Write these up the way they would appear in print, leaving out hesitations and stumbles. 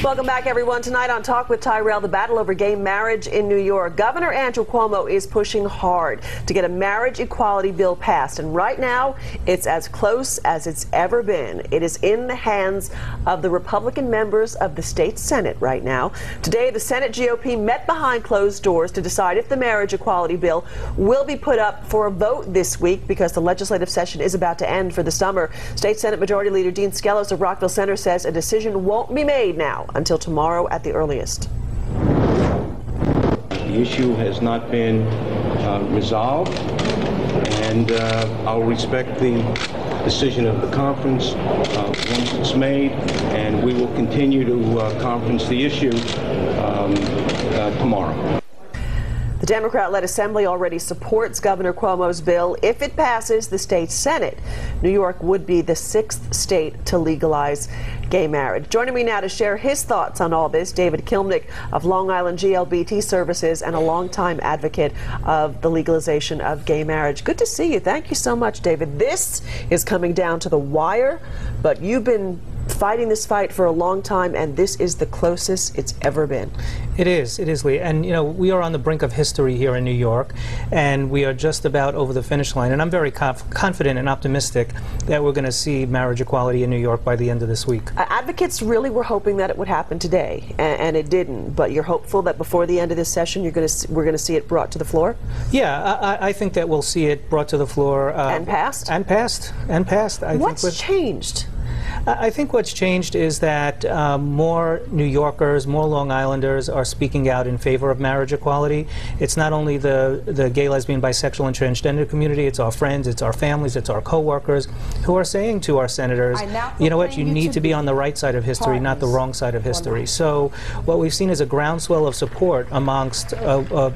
Welcome back, everyone. Tonight on Talk with Tyrell, the battle over gay marriage in New York. Governor Andrew Cuomo is pushing hard to get a marriage equality bill passed, and right now it's as close as it's ever been. It is in the hands of the Republican members of the state Senate right now. Today, the Senate GOP met behind closed doors to decide if the marriage equality bill will be put up for a vote this week because the legislative session is about to end for the summer. State Senate Majority Leader Dean Skelos of Rockville Center says a decision won't be made now until tomorrow at the earliest. The issue has not been resolved, and I'll respect the decision of the conference once it's made, and we will continue to conference the issue tomorrow. The Democrat-led Assembly already supports Governor Cuomo's bill. If it passes the state Senate, New York would be the 6th state to legalize gay marriage. Joining me now to share his thoughts on all this, David Kilmnick of Long Island GLBT Services and a longtime advocate of the legalization of gay marriage. Good to see you. Thank you so much, David. This is coming down to the wire, but you've been fighting this fight for a long time, and this is the closest it's ever been. It is, Lee. And, you know, we are on the brink of history here in New York, and we are just about over the finish line. And I'm very confident and optimistic that we're going to see marriage equality in New York by the end of this week. Advocates really were hoping that it would happen today, and it didn't. But you're hopeful that before the end of this session, we're going to see it brought to the floor? Yeah, I think that we'll see it brought to the floor. And passed? And passed. What's changed? I think what's changed is that more New Yorkers, more Long Islanders are speaking out in favor of marriage equality. It's not only the gay, lesbian, bisexual, and transgender community, it's our friends, it's our families, it's our co-workers who are saying to our senators, you know what, you need to be on the right side of history, not the wrong side of history. So what we've seen is a groundswell of support amongst a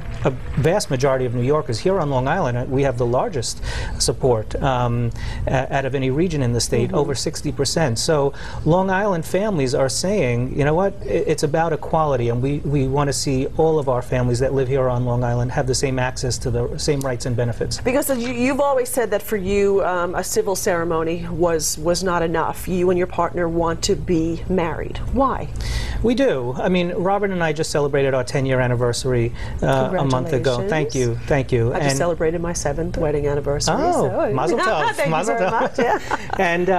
vast majority of New Yorkers. Here on Long Island, we have the largest support out of any region in the state, over 60%. So Long Island families are saying, you know what, it's about equality, and we want to see all of our families that live here on Long Island have the same access to the same rights and benefits. Because you've always said that for you, a civil ceremony was not enough. You and your partner want to be married. Why? We do. I mean, Robert and I just celebrated our 10-year anniversry a month ago. Thank you. Thank you. I just celebrated my 7th wedding anniversary. Oh, so. mazel tov. Thank you very much. Yeah. And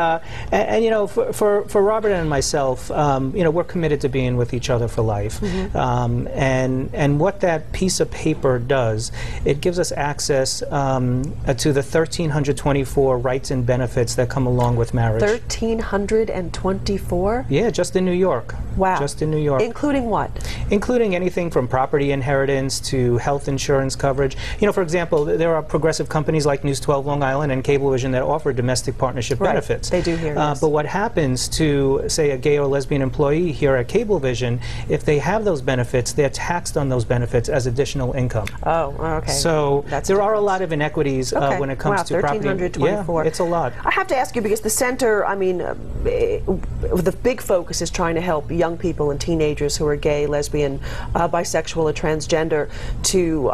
you know, for Robert and myself, you know, we're committed to being with each other for life. And what that piece of paper does, it gives us access to the 1,324 rights and benefits that come along with marriage. 1,324? Yeah, just in New York. Wow. Just in New York. Including what? Including anything from property inheritance to health insurance coverage. You know, for example, there are progressive companies like News 12 Long Island and Cablevision that offer domestic partnership benefits. They do here, yes. But what happens to, say, a gay or lesbian employee here at Cablevision, if they have those benefits, they're taxed on those benefits as additional income. Oh, okay. So there are a lot of inequities when it comes to property. 1,324. Yeah, it's a lot. I have to ask you, because the center, I mean, the big focus is trying to help young people and teenagers who are gay, lesbian, bisexual, or transgender to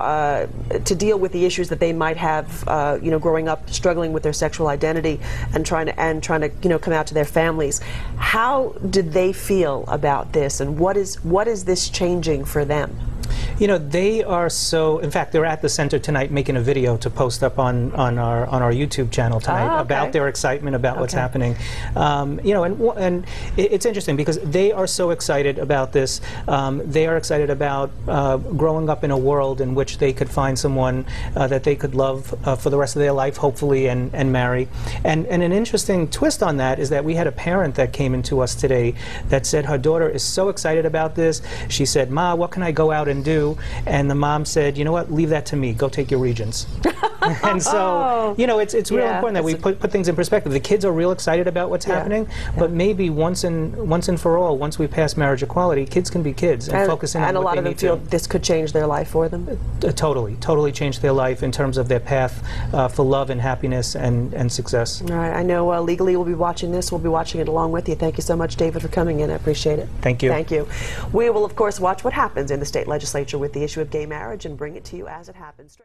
deal with the issues that they might have, you know, growing up, struggling with their sexual identity, and trying to you know, come out to their families. How did they feel about this, and what is this changing for them? You know, they are so, in fact, they're at the center tonight making a video to post up on our YouTube channel tonight about their excitement about what's happening. You know, and it's interesting because they are so excited about this. They are excited about growing up in a world in which they could find someone that they could love for the rest of their life, hopefully, and marry. And an interesting twist on that is that we had a parent that came into us today that said her daughter is so excited about this. She said, "Ma, what can I go out and do?" And the mom said, "You know what, leave that to me, go take your Regents." And so, you know, it's real important that we put things in perspective. The kids are real excited about what's happening, but maybe once and for all, once we pass marriage equality, kids can be kids and focus in on what they need to. And a lot of them feel this could change their life for them? Totally change their life in terms of their path for love and happiness and success. All right, I know legally we'll be watching this. We'll be watching it along with you. Thank you so much, David, for coming in. I appreciate it. Thank you. Thank you. We will, of course, watch what happens in the state legislature with the issue of gay marriage and bring it to you as it happens.